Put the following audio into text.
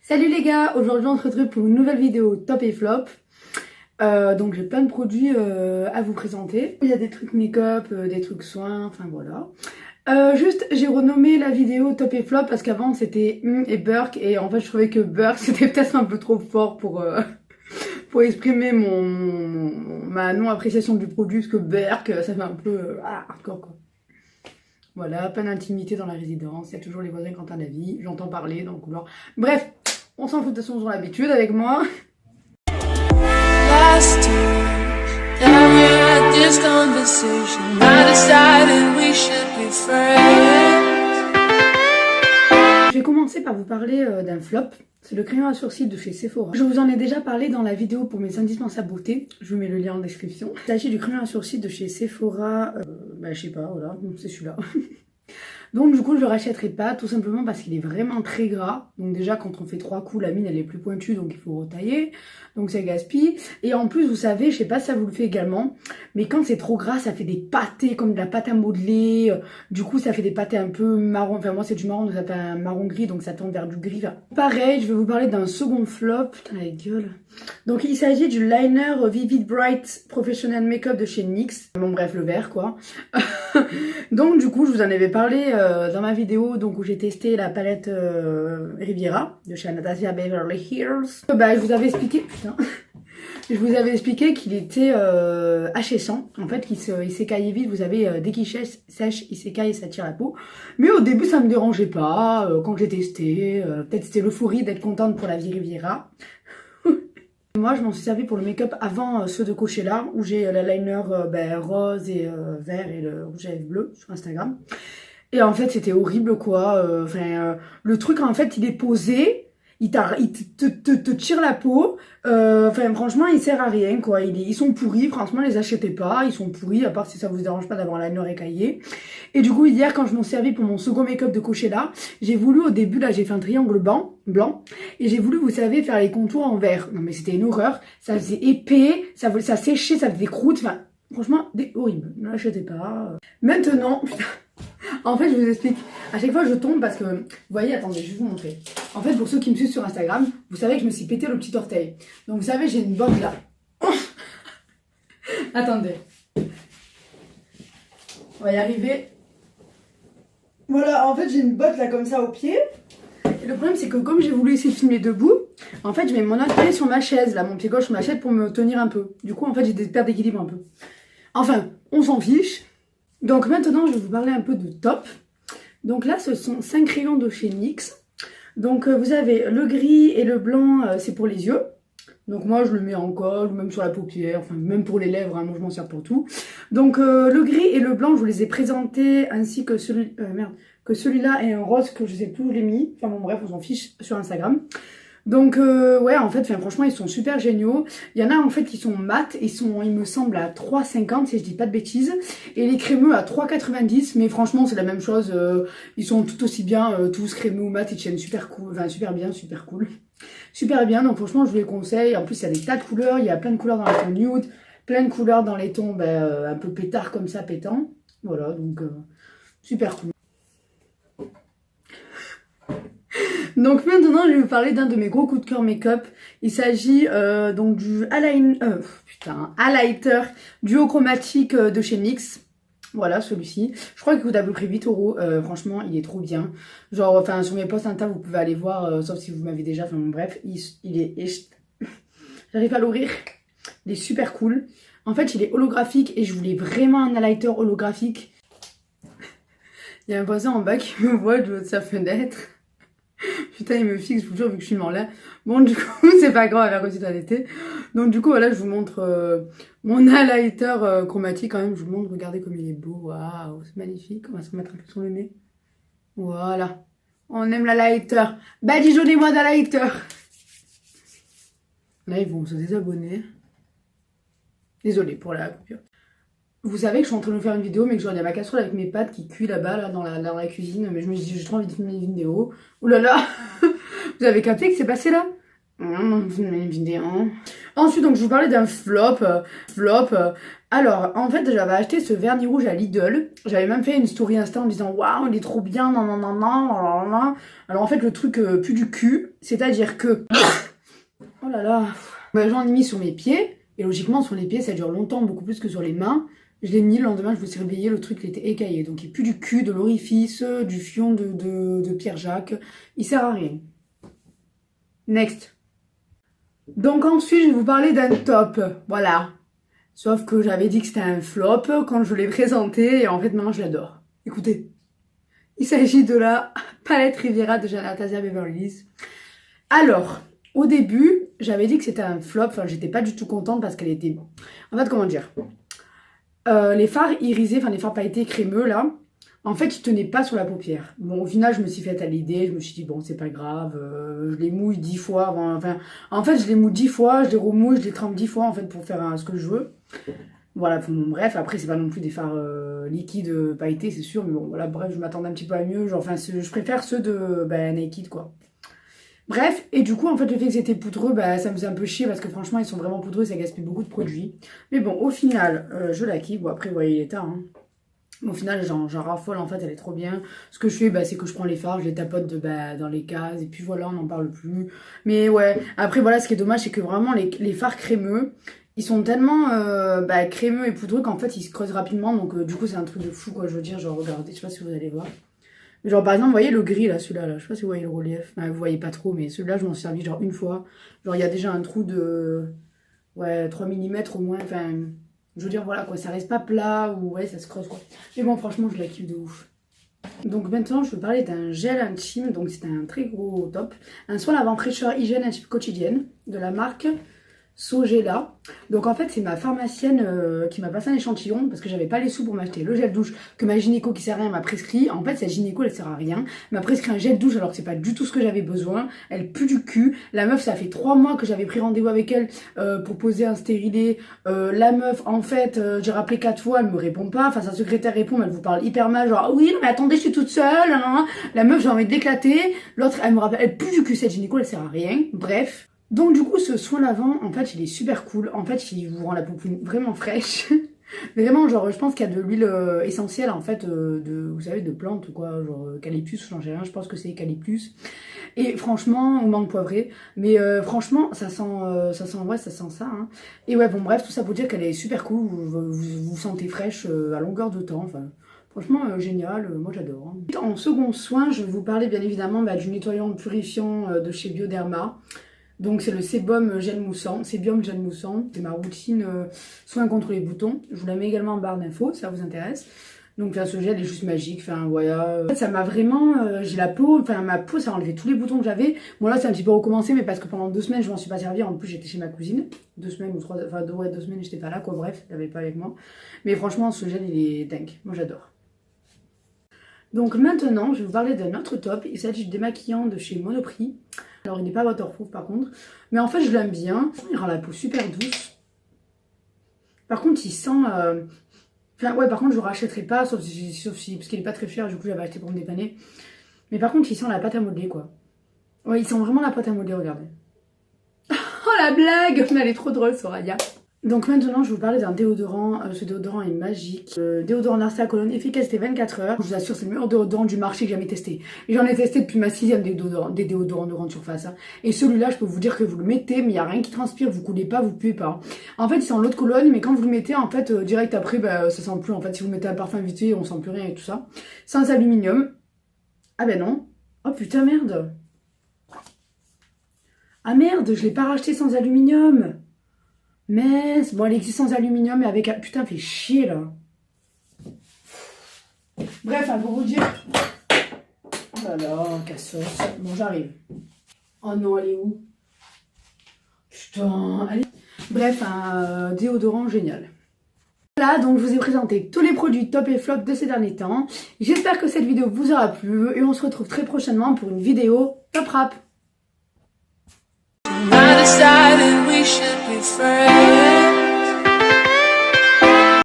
Salut les gars, aujourd'hui on se retrouve pour une nouvelle vidéo top et flop. Donc j'ai plein de produits à vous présenter. Il y a des trucs make-up, des trucs soins, enfin voilà. Juste j'ai renommé la vidéo top et flop parce qu'avant c'était et Burk et en fait je trouvais que Burk c'était peut-être un peu trop fort pour exprimer ma non-appréciation du produit parce que Burk ça fait un peu hardcore quoi. Voilà, pas d'intimité dans la résidence, il y a toujours les voisins qui entendent la vie, j'entends parler dans le couloir. Bref, on s'en fout de toute façon, ils ont l'habitude avec moi. Je vais commencer par vous parler d'un flop. C'est le crayon à sourcils de chez Sephora. Je vous en ai déjà parlé dans la vidéo pour mes indispensables beauté. Je vous mets le lien en description. Il s'agit du crayon à sourcils de chez Sephora. Je sais pas, voilà, c'est celui-là. Donc du coup je le rachèterai pas, tout simplement parce qu'il est vraiment très gras. Donc déjà quand on fait 3 coups, la mine elle est plus pointue, donc il faut retailler. Donc ça gaspille. Et en plus vous savez, je sais pas si ça vous le fait également, mais quand c'est trop gras ça fait des pâtés comme de la pâte à modeler. Du coup ça fait des pâtés un peu marron, enfin moi c'est du marron, donc ça fait un marron gris, donc ça tend vers du gris. Enfin, pareil, je vais vous parler d'un second flop. Putain la gueule. Donc il s'agit du liner Vivid Bright Professional Makeup de chez NYX. Bon bref, le vert quoi. Donc du coup je vous en avais parlé dans ma vidéo donc, où j'ai testé la palette Riviera de chez Anastasia Beverly Hills. Je vous avais expliqué, putain, je vous avais expliqué qu'il était hachissant. En fait il s'écaillait vite, vous savez, dès qu'il sèche, il s'écaille et ça tire la peau. Mais au début ça me dérangeait pas, quand j'ai testé, peut-être c'était l'euphorie d'être contente pour la vie Riviera. Moi je m'en suis servi pour le make-up avant ceux de Coachella où j'ai le liner rose et vert et le rouge à lèvres bleu sur Instagram. Et en fait c'était horrible quoi, le truc en fait il est posé, il te tire la peau, franchement il sert à rien quoi, ils sont pourris, franchement les achetez pas, ils sont pourris à part si ça vous dérange pas d'avoir un liner écaillé. Et du coup hier quand je m'en servis pour mon second make-up de Coachella, j'ai voulu au début là j'ai fait un triangle blanc et j'ai voulu vous savez faire les contours en vert. Non mais c'était une horreur, ça faisait épais, ça séchait, ça faisait des croûtes, enfin franchement horrible, ne l'achetez pas. Maintenant, putain. En fait, je vous explique. À chaque fois, je tombe parce que... Vous voyez, attendez, je vais vous montrer. En fait, pour ceux qui me suivent sur Instagram, vous savez que je me suis pété le petit orteil. Donc, vous savez, j'ai une botte là. Attendez. On va y arriver. Voilà, en fait, j'ai une botte là comme ça au pied. Et le problème, c'est que comme j'ai voulu essayer de filmer debout, en fait, je mets mon autre pied sur ma chaise, là, mon pied gauche sur ma chaise pour me tenir un peu. Du coup, en fait, j'ai des pertes d'équilibre un peu. Enfin, on s'en fiche. Donc maintenant je vais vous parler un peu de top. Donc là ce sont 5 crayons de chez NYX. Donc vous avez le gris et le blanc, c'est pour les yeux. Donc moi je le mets en col, même sur la paupière, enfin même pour les lèvres, hein, moi je m'en sers pour tout. Donc le gris et le blanc je vous les ai présentés ainsi que celui-là et un rose que je sais plus où je l'ai mis. Enfin bon bref on s'en fiche sur Instagram. Donc ouais en fait franchement ils sont super géniaux. Il y en a en fait qui sont mat, il me semble à 3,50 si je dis pas de bêtises. Et les crémeux à 3,90 mais franchement c'est la même chose. Ils sont tout aussi bien tous crémeux ou mat, ils tiennent super cool, enfin super bien, super cool. Super bien donc franchement je vous les conseille. En plus il y a des tas de couleurs, il y a plein de couleurs dans les tons nude, plein de couleurs dans les tons un peu pétard comme ça, pétant. Voilà donc super cool. Donc maintenant je vais vous parler d'un de mes gros coups de cœur make-up. Il s'agit donc du highlighter duochromatique de chez NYX. Voilà celui-ci. Je crois qu'il coûte à peu près 8 €. Franchement il est trop bien. Genre enfin sur mes posts Insta vous pouvez aller voir, sauf si vous m'avez déjà. Enfin bon, bref, il est... J'arrive pas à l'ouvrir. Il est super cool. En fait il est holographique et je voulais vraiment un highlighter holographique. Il y a un voisin en bas qui me voit du haut de sa fenêtre. Putain, il me fixe, je vous jure, vu que je suis en l'air. Bon, du coup, c'est pas grave, elle va continuer à l'été. Donc, du coup, voilà, je vous montre mon highlighter chromatique quand même. Je vous montre, regardez comme il est beau. Waouh, c'est magnifique. On va se remettre un peu sur le nez. Voilà. On aime l'highlighter. Badigeonnez-moi d'highlighter. Là, ils vont se désabonner. Désolée pour la coupure. Vous savez que je suis en train de faire une vidéo, mais que il y a ma casserole avec mes pâtes qui cuit là-bas, là, dans la cuisine. Mais je me dis, j'ai trop envie de filmer une vidéo. Ouh là là. Vous avez capté que c'est passé là? Une vidéo. Ensuite, donc, je vous parlais d'un flop. Alors, en fait, j'avais acheté ce vernis rouge à Lidl. J'avais même fait une story Insta en disant waouh, il est trop bien, non, non, non, non, non, non. Alors, en fait, le truc pue du cul, c'est-à-dire que. Oh là là. Ben, j'en ai mis sur mes pieds. Et logiquement, sur les pieds, ça dure longtemps, beaucoup plus que sur les mains. Je l'ai mis le lendemain, je me suis réveillée, le truc il était écaillé. Donc, il pue du cul, de l'orifice, du fion de Pierre-Jacques. Il sert à rien. Next. Donc ensuite, je vais vous parler d'un top, voilà. Sauf que j'avais dit que c'était un flop quand je l'ai présenté et en fait maintenant je l'adore. Écoutez, il s'agit de la palette Riviera de Anastasia Beverly Hills. Alors, au début, j'avais dit que c'était un flop, enfin j'étais pas du tout contente parce qu'elle était... En fait, comment dire, les fards irisés, enfin les fards pailletés crémeux là, en fait, ils tenaient pas sur la paupière. Bon, au final, je me suis faite à l'idée. Je me suis dit, bon, c'est pas grave. Je les mouille 10 fois. Enfin, en fait, je les mouille 10 fois. Je les remouille, je les trempe 10 fois, en fait, pour faire ce que je veux. Voilà, bon, bref. Après, c'est pas non plus des fards liquides pailletés, c'est sûr. Mais bon, voilà, bref, je m'attendais un petit peu à mieux. Genre, enfin, je préfère ceux de Naked, quoi. Bref, et du coup, en fait, le fait que c'était poudreux, ça me faisait un peu chier parce que franchement, ils sont vraiment poudreux, ça gaspille beaucoup de produits. Mais bon, au final, je la kiffe. Bon, après, vous voyez l'état, hein. Au final, j'en raffole, en fait, elle est trop bien. Ce que je fais, c'est que je prends les fards, je les tapote dans les cases, et puis voilà, on n'en parle plus. Mais ouais, après, voilà, ce qui est dommage, c'est que vraiment, les fards crémeux, ils sont tellement crémeux et poudreux qu'en fait, ils se creusent rapidement. Donc, du coup, c'est un truc de fou, quoi. Je veux dire, genre, regardez, je sais pas si vous allez voir. Genre, par exemple, vous voyez le gris, là, celui-là, là, je sais pas si vous voyez le relief. Enfin, vous voyez pas trop, mais celui-là, je m'en suis servi, genre, une fois. Genre, il y a déjà un trou de, 3 mm au moins, enfin... Je veux dire, voilà quoi, ça reste pas plat ou ouais, ça se creuse quoi. Mais bon, franchement, je la kiffe de ouf. Donc maintenant, je vais parler d'un gel intime, donc c'est un très gros top. Un soin lavant fraîcheur hygiène intime quotidienne de la marque Sogela. Donc en fait, c'est ma pharmacienne qui m'a passé un échantillon parce que j'avais pas les sous pour m'acheter le gel douche que ma gynéco qui sert à rien m'a prescrit. En fait, cette gynéco elle sert à rien. Elle m'a prescrit un gel douche alors que c'est pas du tout ce que j'avais besoin. Elle pue du cul. La meuf, ça fait 3 mois que j'avais pris rendez-vous avec elle pour poser un stérilet. La meuf, en fait, j'ai rappelé 4 fois, elle me répond pas. Enfin, sa secrétaire répond, mais elle vous parle hyper mal. Genre, oui, non, mais attendez, je suis toute seule. Hein. La meuf, j'ai envie d'éclater. L'autre, elle me rappelle, elle pue du cul. Cette gynéco, elle sert à rien. Bref. Donc du coup ce soin lavant en fait il est super cool, en fait il vous rend la poupine vraiment fraîche. Vraiment genre je pense qu'il y a de l'huile essentielle en fait vous savez de plantes quoi, genre eucalyptus, j'en sais rien, je pense que c'est eucalyptus. Et franchement, ou menthe poivrée, mais franchement ça sent ça hein. Et ouais bon bref tout ça pour dire qu'elle est super cool, vous sentez fraîche à longueur de temps, enfin... Franchement, génial, moi j'adore. Hein. En second soin, je vais vous parler bien évidemment du nettoyant purifiant de chez Bioderma. Donc c'est le sébum gel moussant, sébium gel moussant, c'est ma routine soin contre les boutons. Je vous la mets également en barre d'infos, si ça vous intéresse. Donc ce gel est juste magique, enfin voilà. En fait, ça m'a vraiment, j'ai la peau, enfin ma peau ça a enlevé tous les boutons que j'avais. Bon là c'est un petit peu recommencé, mais parce que pendant 2 semaines je m'en suis pas servi, en plus j'étais chez ma cousine. 2 semaines ou 3, enfin 2 semaines j'étais pas là quoi, bref, elle avait pas avec moi. Mais franchement ce gel il est dingue, moi j'adore. Donc maintenant, je vais vous parler d'un autre top. Il s'agit du démaquillant de chez Monoprix. Alors il n'est pas waterproof par contre. Mais en fait je l'aime bien. Il rend la peau super douce. Par contre il sent... Enfin ouais par contre je ne le rachèterai pas sauf si parce qu'il n'est pas très cher. Du coup j'avais acheté pour me dépanner. Mais par contre il sent la pâte à modeler quoi. Ouais il sent vraiment la pâte à modeler, regardez. Oh la blague. Elle est trop drôle Soraya. Donc maintenant je vais vous parler d'un déodorant, ce déodorant est magique, déodorant Narcea Cologne, efficacité 24 heures, je vous assure c'est le meilleur déodorant du marché que j'ai jamais testé. Et j'en ai testé depuis ma 6e des déodorants de grande surface. Hein. Et celui-là je peux vous dire que vous le mettez mais il n'y a rien qui transpire, vous coulez pas, vous puez pas. En fait il sent l'eau de Cologne mais quand vous le mettez en fait direct après ça sent plus en fait, si vous mettez un parfum vite fait on sent plus rien et tout ça. Sans aluminium, ah ben non, oh putain merde. Ah merde je l'ai pas racheté sans aluminium. Mais bon, elle existe sans aluminium mais avec... Putain, fait chier là. Bref, pour vous dire... Oh là là, cassos. Bon, j'arrive. Oh non, elle est où? Putain, allez. Bref, un déodorant génial. Voilà, donc je vous ai présenté tous les produits top et flop de ces derniers temps. J'espère que cette vidéo vous aura plu et on se retrouve très prochainement pour une vidéo top rap. I decided we should be friends.